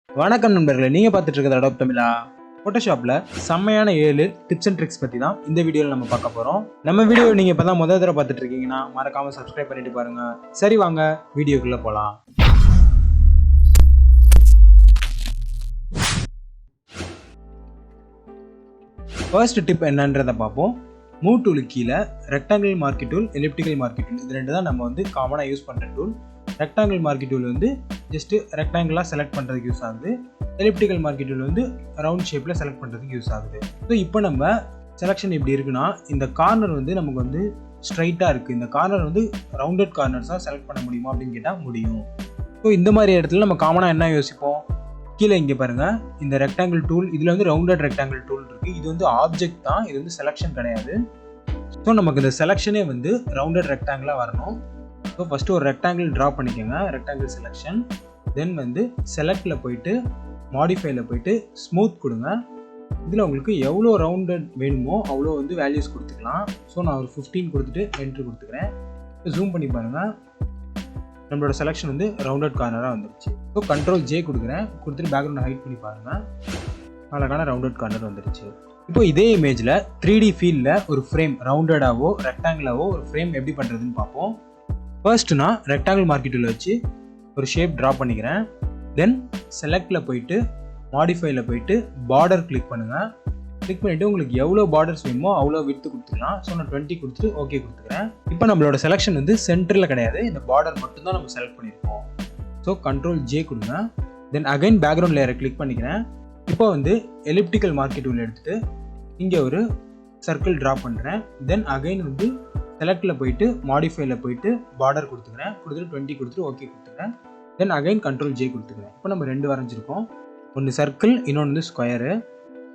வணக்கம் நண்பர்களே, நீங்க பார்த்துட்டு இருக்கிறது அடோப் தமிழா. போட்டோஷாப்ல செம்மையான 7 டிப்ஸ் அண்ட் ட்ரிக்ஸ் பத்தி தான் இந்த வீடியோல நம்ம பார்க்க போறோம். நம்ம வீடியோ நீங்க இப்பதான் முதல் தடவை பார்த்துட்டு இருக்கீங்கன்னா மறக்காம சப்ஸ்கிரைப் பண்ணிட்டு பாருங்க. சரி வாங்க வீடியோக்குள்ள போலாம். ஃபர்ஸ்ட் டிப் என்னன்றதை பார்ப்போம். மூவ் டூலுக்கு கீழே rectangle marquee tool, elliptical marquee tool, இது ரெண்டு தான் நம்ம வந்து காமனாக யூஸ் பண்ணுற டூல். ரெக்டாங்கிள் மார்க்கி டூல் வந்து ஜஸ்ட் ரெக்டாங்கிளாக செலக்ட் பண்ணுறதுக்கு யூஸ் ஆகுது. எலிப்டிக்கல் மார்க்கி டூல் வந்து ரவுண்ட் ஷேப்பில் செலக்ட் பண்ணுறதுக்கு யூஸ் ஆகுது. ஸோ இப்போ நம்ம செலெக்ஷன் எப்படி இருக்குன்னா, இந்த கார்னர் வந்து நமக்கு வந்து ஸ்ட்ரைட்டாக இருக்குது. இந்த கார்னர் வந்து ரவுண்டட் கார்னர்ஸாக செலக்ட் பண்ண முடியுமா அப்படின்னு கேட்டால் முடியும். ஸோ இந்த மாதிரி இடத்துல நம்ம காமனாக என்ன யோசிப்போம், கீழே இங்கே பாருங்கள், இந்த ரெக்டாங்கிள் டூல், இதில் வந்து ரவுண்டட் ரெக்டாங்கிள் டூல் இருக்குது. இது வந்து ஆப்ஜெக்ட் தான், இது வந்து செலெக்ஷன் கிடையாது. ஸோ நமக்கு இந்த செலெக்ஷனே வந்து ரவுண்டட் ரெக்டாங்கிளாக வரணும். ஸோ ஃபஸ்ட்டு ஒரு ரெக்டாங்கிள் ட்ரா பண்ணிக்கோங்க, ரெக்டாங்கிள் செலெக்ஷன். தென் வந்து செலக்டில் போயிட்டு மாடிஃபைல போயிட்டு ஸ்மூத் கொடுங்க. இதில் உங்களுக்கு எவ்வளோ ரவுண்டட் வேணுமோ அவ்வளோ வந்து வேல்யூஸ் கொடுத்துக்கலாம். ஸோ நான் ஒரு 15 கொடுத்துட்டு என்ட்ரு கொடுத்துக்கிறேன். ஜூம் பண்ணி பாருங்கள், நம்மளோட செலெக்ஷன் வந்து ரவுண்டட் கார்னராக வந்துருச்சு. ஸோ கண்ட்ரோல் ஜே கொடுக்குறேன், கொடுத்துட்டு பேக்ரவுண்டை ஹைட் பண்ணி பாருங்கள், அழகான ரவுண்டட் கார்னர் வந்துருச்சு. இப்போ இதே இமேஜில் 3D ஃபீல்டில் ஒரு ஃப்ரேம் ரவுண்டடாவோ ரெக்டாங்கிளாவோ ஒரு ஃப்ரேம் எப்படி பண்ணுறதுன்னு பார்ப்போம். ஃபர்ஸ்ட் நான் ரெக்டாங்கிள் மார்க்கி டூல் வச்சு ஒரு ஷேப் ட்ரா பண்ணிக்கிறேன். தென் செலக்டில் போயிட்டு மாடிஃபைல போயிட்டு பார்டர் கிளிக் பண்ணுங்கள். கிளிக் பண்ணிவிட்டு உங்களுக்கு எவ்வளோ பார்டர்ஸ் வேணுமோ அவ்வளோ விட்த்து கொடுத்துக்கலாம். ஸோ நான் 20 கொடுத்துட்டு ஓகே கொடுத்துக்கிறேன். இப்போ நம்மளோட செலெக்ஷன் வந்து சென்டரில் கிடையாது, இந்த பார்டர் மட்டும்தான் நம்ம செலக்ட் பண்ணியிருக்கோம். ஸோ கண்ட்ரோல் ஜே கொடுங்க. தென் அகைன் பேக்ரவுண்ட் லேயரை கிளிக் பண்ணிக்கிறேன். இப்போ வந்து எலிப்டிக்கல் மார்க்கி டூல் எடுத்துகிட்டு இங்கே ஒரு சர்க்கிள் ட்ரா பண்ணுறேன். தென் அகைன் வந்து செலக்டில் போயிட்டு மாடிஃபைல போயிட்டு பார்டர் கொடுத்துக்கிறேன், கொடுத்துட்டு 20 கொடுத்துட்டு ஓகே கொடுத்துக்கிறேன். தென் அகைன் கண்ட்ரோல் ஜே கொடுத்துக்கிறேன். இப்போ நம்ம 2 வரைஞ்சிருக்கோம், ஒன்று சர்க்கிள், இன்னொன்று வந்து ஸ்கொயரு.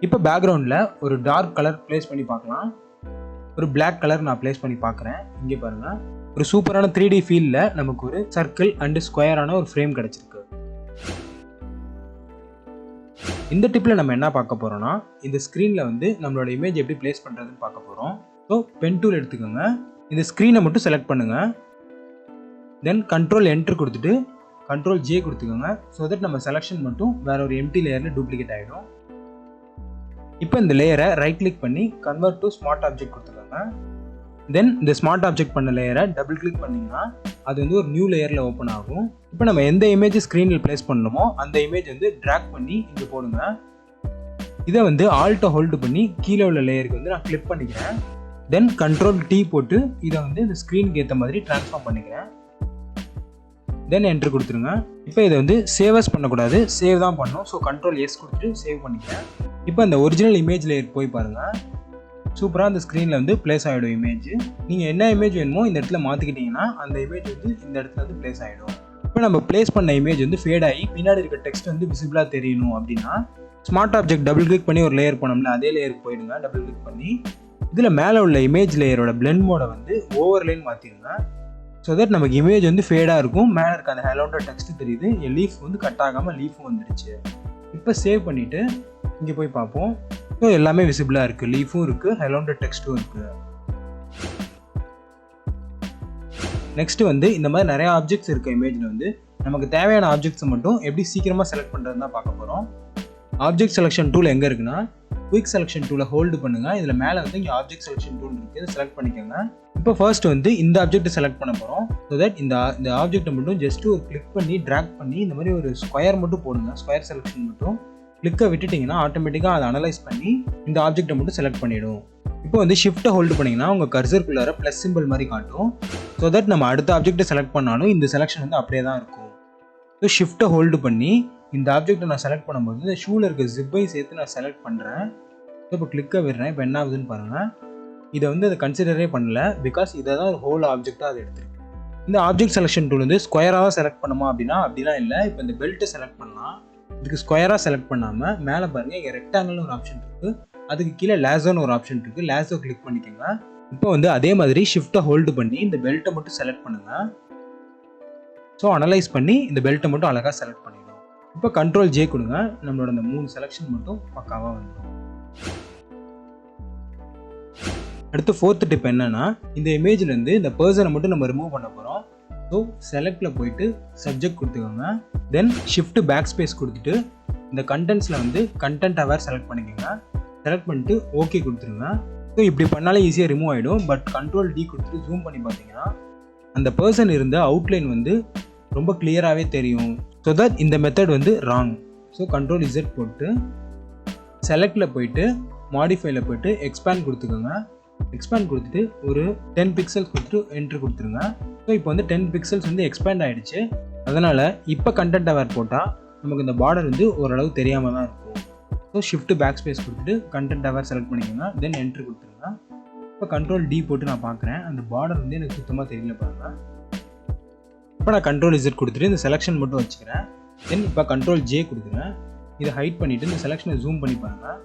இப்போ பேக்ரவுண்டில் ஒரு டார்க் கலர் ப்ளேஸ் பண்ணி பார்க்கலாம். ஒரு பிளாக் கலர் நான் ப்ளேஸ் பண்ணி பார்க்குறேன். இங்கே பாருங்கள், ஒரு சூப்பரான 3D ஃபீல்டில் நமக்கு ஒரு சர்க்கிள் அண்டு ஸ்கொயரான ஒரு ஃப்ரேம் கிடச்சிருக்கு. இந்த டிப்பில் நம்ம என்ன பார்க்க போகிறோம்னா, இந்த ஸ்க்ரீனில் வந்து நம்மளோட இமேஜ் எப்படி ப்ளேஸ் பண்ணுறதுன்னு பார்க்க போகிறோம். ஸோ பென் டூல் எடுத்துக்கோங்க, இந்த ஸ்க்ரீனை மட்டும் செலக்ட் பண்ணுங்கள். தென் கண்ட்ரோல் என்ட்ரு கொடுத்துட்டு கண்ட்ரோல் ஜே கொடுத்துக்கோங்க. ஸோ தட் நம்ம செலெக்ஷன் மட்டும் வேற ஒரு எம்டி லேயரில் டூப்ளிகேட் ஆகிடும். இப்போ இந்த லேயரை ரைட் கிளிக் பண்ணி கன்வெர்ட் டு ஸ்மார்ட் ஆப்ஜெக்ட் கொடுத்துக்கோங்க. தென் இந்த ஸ்மார்ட் ஆப்ஜெக்ட் பண்ண லேயரை டபுள் கிளிக் பண்ணிங்கன்னா அது வந்து ஒரு நியூ லேயரில் ஓப்பன் ஆகும். இப்போ நம்ம எந்த இமேஜ் ஸ்க்ரீனில் ப்ளேஸ் பண்ணணுமோ அந்த இமேஜ் வந்து ட்ராக் பண்ணி இங்கே போடுங்க. இதை வந்து ஆல்ட்டை ஹோல்டு பண்ணி கீழே உள்ள லேயருக்கு வந்து நான் கிளிக் பண்ணிக்கிறேன். தென் கண்ட்ரோல் டி போட்டு இதை வந்து இந்த ஸ்க்ரீனுக்கு ஏற்ற மாதிரி ட்ரான்ஸ்ஃபார்ம் பண்ணிக்கிறேன். தென் என்ட்ரு கொடுத்துருங்க. இப்போ இதை வந்து சேவஸ் பண்ணக்கூடாது, சேவ் தான் பண்ணணும். ஸோ கண்ட்ரோல் எஸ் கொடுத்துட்டு சேவ் பண்ணிக்கிறேன். இப்போ அந்த ஒரிஜினல் இமேஜ் லேயர் போய் பாருங்கள், சூப்பராக அந்த ஸ்க்ரீனில் வந்து ப்ளேஸ் ஆகிடும் இமேஜ். நீங்கள் என்ன இமேஜ் வேணுமோ இந்த இடத்துல மாற்றிக்கிட்டிங்கன்னா அந்த இமேஜ் வந்து இந்த இடத்துல வந்து ப்ளேஸ் ஆகிடும். இப்போ நம்ம ப்ளேஸ் பண்ண இமேஜ் வந்து ஃபேட் ஆகி பின்னாடி இருக்க டெக்ஸ்ட் வந்து விசிபிளாக தெரியணும் அப்படின்னா ஸ்மார்ட் ஆப்ஜெக்ட் டபுள் கிளிக் பண்ணி ஒரு லேயர் போனோம்ல, அதே லேயருக்கு போயிடுங்க. டபுள் கிளிக் பண்ணி இதில் மேலே உள்ள இமேஜ் லேயரோட பிளெண்ட் மோடை வந்து ஓவர்லேன்னு மாற்றிடுங்க. ஸோ தட் நமக்கு இமேஜ் வந்து ஃபேடாக இருக்கும், மேலே இருக்க அந்த ஹெலோன்ற டெக்ஸ்ட் தெரியுது, என் லீஃப் வந்து கட் ஆகாமல் லீஃபும் வந்துடுச்சு. இப்போ சேவ் பண்ணிவிட்டு இங்கே போய் பார்ப்போம். ஸோ எல்லாமே விசிபிளாக இருக்குது, லீஃபும் இருக்குது, ஹெலோன்ற டெக்ஸ்ட்டும் இருக்குது. நெக்ஸ்ட்டு வந்து இந்த மாதிரி நிறைய ஆப்ஜெக்ட்ஸ் இருக்க இமேஜில் வந்து நமக்கு தேவையான ஆப்ஜெக்ட்ஸை மட்டும் எப்படி சீக்கிரமாக செலக்ட் பண்ணுறதுன்னு தான் பார்க்க போகிறோம். ஆப்ஜெக்ட் செலெக்ஷன் டூல் எங்கே இருக்குன்னா, குயிக் செலெக்ஷன் டூலை ஹோல்டு பண்ணுங்கள். இதில் மேலே வந்து இங்கே ஆப்ஜெக்ட் செலெக்ஷன் டூல் இருக்குது, இதை செலக்ட் பண்ணிக்கோங்க. இப்போ ஃபர்ஸ்ட் வந்து இந்த ஆப்ஜெக்ட்டை செலக்ட் பண்ண போகிறோம். ஸோ தட் இந்த ஆப்ஜெக்ட்டை மட்டும் ஜஸ்ட் ஒரு கிளிக் பண்ணி ட்ராக் பண்ணி இந்த மாதிரி ஒரு ஸ்கொயர் மட்டும் போடுங்க. ஸ்கொயர் செலெக்ஷன் மட்டும் கிளிக்கை விட்டுட்டிங்கன்னா ஆட்டோமேட்டிக்காக அதை அனலைஸ் பண்ணி இந்த ஆப்ஜெக்ட்டை மட்டும் செலக்ட் பண்ணிவிடும். இப்போ வந்து ஷிஃப்ட்டை ஹோல்டு பண்ணிங்கன்னா உங்கள் கர்சருக்குள்ளார ப்ளஸ் சிம்பிள் மாதிரி காட்டும். ஸோ தட் நம்ம அடுத்த ஆப்ஜெக்ட்டை செலக்ட் பண்ணாலும் இந்த செலெக்ஷன் வந்து அப்படியே தான் இருக்கும். ஸோ ஷிஃப்ட்டை ஹோல்டு பண்ணி இந்த ஆப்ஜெக்ட்டை நான் செலக்ட் பண்ணும்போது இந்த ஷூவில் இருக்க ஜிப்பை சேர்த்து நான் செலக்ட் பண்ணுறேன். ஸோ இப்போ கிளிக்கை விடுறேன். இப்போ என்ன ஆகுதுன்னு பாருங்கள், இதை வந்து அதை கன்சிடரே பண்ணல, பிகாஸ் இதை தான் ஒரு ஹோல் ஆப்ஜெக்டாக அதை எடுத்துருக்கு. இந்த ஆப்ஜெக்ட் செலெக்ஷன் டூல் வந்து ஸ்கொயராக தான் செலக்ட் பண்ணுமா அப்படின்னா அப்படிலாம் இல்லை. இப்போ இந்த பெல்ட்டை செலக்ட் பண்ணலாம், இதுக்கு ஸ்கொயராக செலக்ட் பண்ணாமல் மேலே பாருங்கள் இங்கே ரெக்டாங்கிள்னு ஒரு ஆப்ஷன் இருக்குது, அதுக்கு கீழே லேசோன்னு ஒரு ஆப்ஷன் இருக்குது, லேசோ கிளிக் பண்ணிக்கோங்க. இப்போ வந்து அதே மாதிரி ஷிஃப்ட்டை ஹோல்டு பண்ணி இந்த பெல்ட்டை மட்டும் செலக்ட் பண்ணுங்கள். ஸோ அனலைஸ் பண்ணி இந்த பெல்ட்டை மட்டும் அழகாக செலக்ட் பண்ணிடும். இப்போ கண்ட்ரோல் ஜே கொடுங்க, நம்மளோட இந்த 3 செலெக்ஷன் மட்டும் பக்காவாக வந்துடும். அடுத்து 4th டிப் என்னன்னா, இந்த இமேஜ்லேருந்து இந்த பர்சனை மட்டும் நம்ம ரிமூவ் பண்ண போகிறோம். ஸோ செலக்டில் போயிட்டு சப்ஜெக்ட் கொடுத்துக்கோங்க. தென் ஷிஃப்ட் பேக் ஸ்பேஸ் கொடுத்துட்டு இந்த கண்டென்ட்ஸில் வந்து கண்டென்ட் அவர் செலக்ட் பண்ணிக்கோங்க. செலக்ட் பண்ணிட்டு ஓகே கொடுத்துருங்க. ஸோ இப்படி பண்ணாலே ஈஸியாக ரிமூவ் ஆகிடும். பட் Ctrl D கொடுத்துட்டு ஜூம் பண்ணி பார்த்தீங்கன்னா அந்த பர்சன் இருந்த அவுட்லைன் வந்து ரொம்ப கிளியராகவே தெரியும். ஸோ தட் இந்த மெத்தட் வந்து ராங். ஸோ Ctrl Z போட்டு செலக்டில் போயிட்டு மாடிஃபைல போயிட்டு எக்ஸ்பேண்ட் கொடுத்துக்கோங்க. எக்ஸ்பேண்ட் கொடுத்துட்டு ஒரு 10 பிக்சல்ஸ் கொடுத்துட்டு என்ட்ரு கொடுத்துருங்க. ஸோ இப்போ வந்து 10 பிக்சல்ஸ் வந்து எக்ஸ்பேண்ட் ஆகிடுச்சு. அதனால் இப்போ கண்டென்ட் அவர் போட்டால் நமக்கு இந்த பார்டர் வந்து ஓரளவு தெரியாமல் தான் இருக்கும். ஸோ ஷிஃப்ட் பேக் ஸ்பேஸ் கொடுத்துட்டு கண்டென்ட் அவர் செலக்ட் பண்ணிக்கோங்க. தென் என்ட்ரு கொடுத்துருங்க. இப்போ Ctrl D போட்டு நான் பார்க்குறேன். அந்த பார்டர் வந்து எனக்கு சுத்தமாக தெரியல பாருங்கள். இப்போ நான் Ctrl Z கொடுத்துட்டு இந்த செலெக்ஷன் மட்டும் வச்சுக்கிறேன். தென் இப்போ Ctrl J கொடுக்குறேன். இதை ஹைட் பண்ணிவிட்டு இந்த செலெக்ஷனை ஜூம் பண்ணி பாருங்கள்.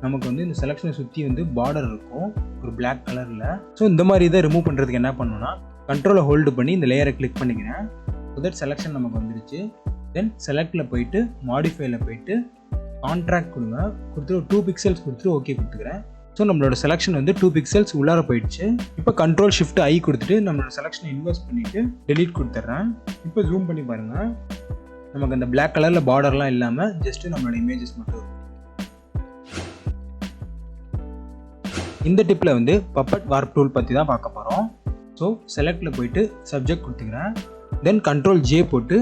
நமக்கு வந்து இந்த செலெக்ஷனை சுற்றி வந்து பார்டர் இருக்கும் ஒரு பிளாக் கலரில். ஸோ இந்த மாதிரி இதை ரிமூவ் பண்ணுறதுக்கு என்ன பண்ணணும்னா கண்ட்ரோலை ஹோல்டு பண்ணி இந்த லேயரை கிளிக் பண்ணிக்கிறேன். ஸோ தட் செலெக்ஷன் நமக்கு வந்துருச்சு. தென் செலக்டில் போயிட்டு மாடிஃபைல போயிட்டு கான்ட்ராக்ட் கொடுங்க. கொடுத்துட்டு ஒரு 2 பிக்சல்ஸ் கொடுத்துட்டு ஓகே கொடுத்துக்கிறேன். ஸோ நம்மளோட செலெக்ஷன் வந்து 2 பிக்சல்ஸ் உள்ளார போயிடுச்சு. இப்போ Ctrl Shift I கொடுத்துட்டு நம்மளோட செலெக்ஷனை இன்வெஸ்ட் பண்ணிவிட்டு டெலீட் கொடுத்துட்றேன். இப்போ ஜூம் பண்ணி பாருங்கள். நமக்கு அந்த பிளாக் கலரில் பார்டர்லாம் இல்லாமல் ஜஸ்ட்டு நம்மளோட இமேஜஸ் மட்டும் இருக்கும். இந்த டிப்பில் வந்து பப்பட் வார்ப் டூல் பற்றி தான் பார்க்க போகிறோம். ஸோ செலக்டில் போயிட்டு சப்ஜெக்ட் கொடுத்துக்கிறேன். தென் Ctrl J போட்டு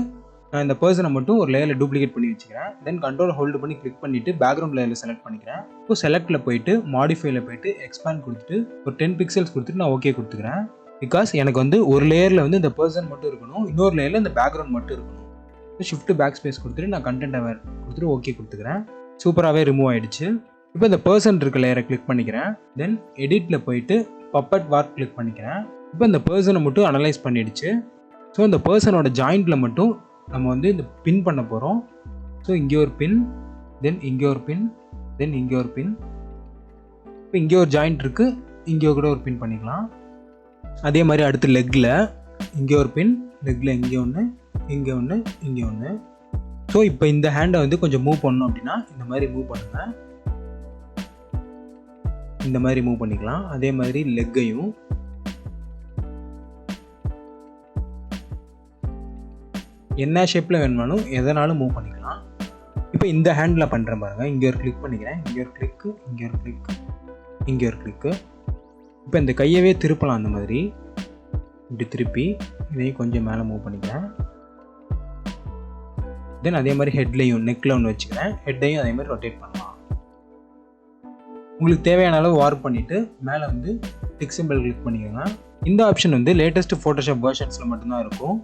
நான் இந்த பர்சனை மட்டும் ஒரு லேயரில் டூப்ளிகேட் பண்ணி வச்சுக்கிறேன். தென் கண்ட்ரோல் ஹோல்டு பண்ணி கிளிக் பண்ணிவிட்டு பேக்ரவுண்ட் லேயரில் செலக்ட் பண்ணிக்கிறேன். இப்போ செலக்டில் போயிட்டு மாடிஃபைல போயிட்டு எக்ஸ்பேண்ட் கொடுத்துட்டு ஒரு 10 பிக்சல்ஸ் கொடுத்துட்டு நான் ஓகே கொடுத்துக்கிறேன். பிகாஸ் எனக்கு வந்து ஒரு லேயரில் வந்து இந்த பர்சன் மட்டும் இருக்கணும், இன்னொரு லேயரில் இந்த பேக்ரவுண்ட் மட்டும் இருக்கணும். ஷிஃப்ட் பேக் ஸ்பேஸ் கொடுத்துட்டு நான் கண்டென்ட் அவர் கொடுத்துட்டு ஓகே கொடுத்துக்கிறேன். சூப்பராகவே ரிமூவ் ஆகிடுச்சு. இப்போ இந்த பர்சன் இருக்க லேயரை கிளிக் பண்ணிக்கிறேன். தென் எடிட்டில் போயிட்டு பப்பட் வார்ப் கிளிக் பண்ணிக்கிறேன். இப்போ இந்த பர்சனை மட்டும் அனலைஸ் பண்ணிடுச்சு. ஸோ இந்த பர்சனோட ஜாயிண்டில் மட்டும் நம்ம வந்து இந்த பின் பண்ண போகிறோம். ஸோ இங்கே ஒரு பின், தென் இங்கே ஒரு பின், தென் இங்கே ஒரு பின். இப்போ இங்கே ஒரு ஜாயிண்ட் இருக்குது, இங்கே கூட ஒரு பின் பண்ணிக்கலாம். அதே மாதிரி அடுத்து லெக்கில் இங்கே ஒரு பின், லெக்கில் இங்கே ஒன்று, இங்கே ஒன்று, இங்கே ஒன்று. ஸோ இப்போ இந்த ஹேண்டை வந்து கொஞ்சம் மூவ் பண்ணணும் அப்படின்னா இந்த மாதிரி மூவ் பண்ணுங்கள். இந்த மாதிரி மூவ் பண்ணிக்கலாம். அதே மாதிரி லெக்கையும் என்ன ஷேப்பில் வேணுமாலும் எதனாலும் மூவ் பண்ணிக்கலாம். இப்போ இந்த ஹேண்டில் பண்ணுறேன் பாருங்கள். இங்கே ஒரு கிளிக் பண்ணிக்கிறேன், இங்கே ஒரு கிளிக்கு, இங்கே ஒரு கிளிக்கு, இங்கே ஒரு கிளிக்கு. இப்போ இந்த கையவே திருப்பலாம். அந்த மாதிரி இப்படி திருப்பி இதையும் கொஞ்சம் மேலே மூவ் பண்ணிக்கிறேன். தென் அதே மாதிரி ஹெட்லையும் நெக்கில் ஒன்று வச்சுக்கிறேன். ஹெட்டையும் அதே மாதிரி ரொட்டேட் பண்ணலாம். உங்களுக்கு தேவையான அளவு வார்ப் பண்ணிவிட்டு மேலே வந்து டிக் சிம்பிள் கிளிக் பண்ணிக்கோங்க. இந்த ஆப்ஷன் வந்து லேட்டஸ்ட் ஃபோட்டோஷாப் வெர்ஷன்ஸில் மட்டும்தான் இருக்கும்.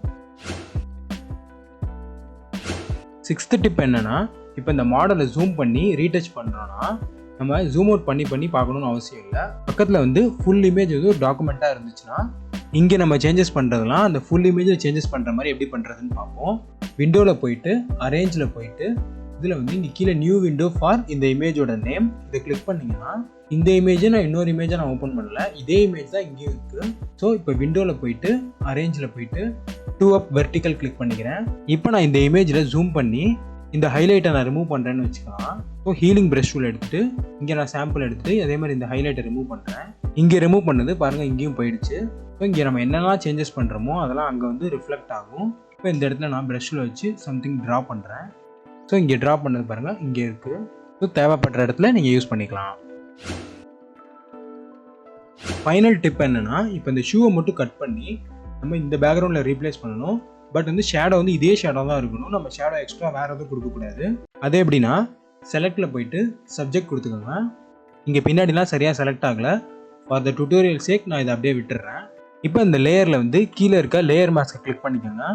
6th டிப் என்னென்னா, இப்போ இந்த மாடலை ஜூம் பண்ணி ரீடச் பண்ணுறோன்னா நம்ம ஜூம் அவுட் பண்ணி பார்க்கணுன்னு அவசியம் இல்லை. பக்கத்தில் வந்து ஃபுல் இமேஜ் வந்து ஒரு டாக்குமெண்ட்டாக இருந்துச்சுன்னா இங்கே நம்ம சேஞ்சஸ் பண்ணுறதுலாம் அந்த ஃபுல் இமேஜில் சேஞ்சஸ் பண்ணுற மாதிரி எப்படி பண்ணுறதுன்னு பார்ப்போம். விண்டோவில் போயிட்டு அரேஞ்சில் போயிட்டு இதில் வந்து இங்கே கீழே நியூ விண்டோ ஃபார் இந்த இமேஜோட நேம் இதை கிளிக் பண்ணிங்கன்னா இந்த இமேஜை நான் இன்னொரு இமேஜை நான் ஓப்பன் பண்ணல, இதே இமேஜ் தான் இங்கேயும் இருக்குது. ஸோ இப்போ விண்டோவில் போயிட்டு அரேஞ்சில் போயிட்டு 2 up வெர்டிக்கல் கிளிக் பண்ணிக்கிறேன். இப்போ நான் இந்த இமேஜில் ஜூம் பண்ணி இந்த ஹைலைட்டை நான் ரிமூவ் பண்ணுறேன்னு வச்சுக்கலாம். ஸோ ஹீலிங் ப்ரஷ் டூல் எடுத்துகிட்டு இங்கே நான் சாம்பிள் எடுத்துகிட்டு அதே மாதிரி இந்த ஹைலைட்டை ரிமூவ் பண்ணுறேன். இங்கே ரிமூவ் பண்ணது பாருங்கள், இங்கேயும் போயிடுச்சு. ஸோ இங்கே நம்ம என்னெல்லாம் சேஞ்சஸ் பண்ணுறோமோ அதெல்லாம் அங்கே வந்து ரிஃப்ளெக்ட் ஆகும். இப்போ இந்த இடத்துல நான் ப்ரஷ்ஷில் வச்சு சம்திங் ட்ரா பண்ணுறேன். ஸோ இங்கே ட்ரா பண்ணது பாருங்கள், இங்கே இருக்குது. ஸோ தேவைப்படுற இடத்துல நீங்கள் யூஸ் பண்ணிக்கலாம். ஃபைனல் டிப் என்னென்னா, இப்போ இந்த ஷூவை மட்டும் கட் பண்ணி நம்ம இந்த பேக்ரவுண்டில் ரீப்ளேஸ் பண்ணணும். பட் வந்து ஷேடோ வந்து இதே ஷேடோ தான் இருக்கணும், நம்ம ஷேடோ எக்ஸ்ட்ரா வேறு எதுவும் கொடுக்கக்கூடாது. அதே எப்படின்னா செலக்டில் போயிட்டு சப்ஜெக்ட் கொடுத்துக்கோங்க. இங்கே பின்னாடிலாம் சரியாக செலக்ட் ஆகலை. ஃபார் த டுட்டோரியல் சேக் நான் இதை அப்படியே விட்டுடுறேன். இப்போ இந்த லேயரில் வந்து கீழே இருக்க லேயர் மாஸ்க்கை கிளிக் பண்ணிக்கோங்க.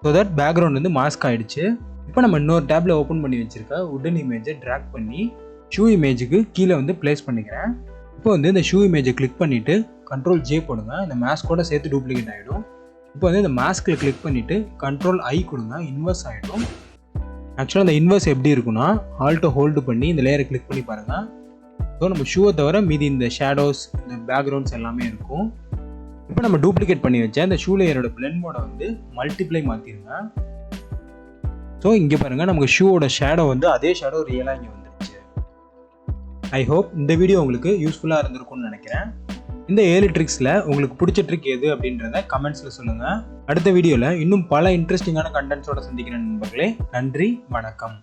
ஸோ தட் பேக்ரவுண்ட் வந்து மாஸ்க் ஆகிடுச்சு. இப்போ நம்ம இன்னொரு டேப்பில் ஓப்பன் பண்ணி வச்சுருக்க உடன் இமேஜை ட்ராக் பண்ணி ஷூ இமேஜுக்கு கீழே வந்து ப்ளேஸ் பண்ணிக்கிறேன். இப்போ வந்து இந்த ஷூ இமேஜை கிளிக் பண்ணிவிட்டு Ctrl J போடுங்க. இந்த மாஸ்கோட சேர்த்து டூப்ளிகேட் ஆகிடும். இப்போ வந்து இந்த மாஸ்கில் கிளிக் பண்ணிவிட்டு Ctrl I கொடுங்க, இன்வெர்ஸ் ஆகிடும். ஆக்சுவலாக இந்த இன்வெர்ஸ் எப்படி இருக்குன்னா ஆல்ட்டை ஹோல்டு பண்ணி இந்த லேயரை கிளிக் பண்ணி பாருங்கள். ஸோ நம்ம ஷூவை தவிர மீதி இந்த ஷேடோஸ் இந்த பேக்ரவுண்ட்ஸ் எல்லாமே இருக்கும். இப்போ நம்ம டூப்ளிகேட் பண்ணி வச்சேன் இந்த ஷூ லேயரோட பிளெண்ட் மோடை வந்து மல்டிப்ளை மாற்றிடுங்க. ஸோ இங்கே பாருங்கள், நமக்கு ஷூவோட ஷேடோ வந்து அதே ஷேடோ ரியலாக இங்கே வந்துருச்சு. ஐ ஹோப் இந்த வீடியோ உங்களுக்கு யூஸ்ஃபுல்லாக இருந்திருக்கும்னு நினைக்கிறேன். இந்த 7 ட்ரிக்ஸில் உங்களுக்கு பிடிச்ச ட்ரிக் எது அப்படின்றத கமெண்ட்ஸில் சொல்லுங்கள். அடுத்த வீடியோவில் இன்னும் பல இன்ட்ரெஸ்டிங்கான கண்டென்ட்ஸோட சந்திக்கிறேன் நண்பர்களே. நன்றி, வணக்கம்.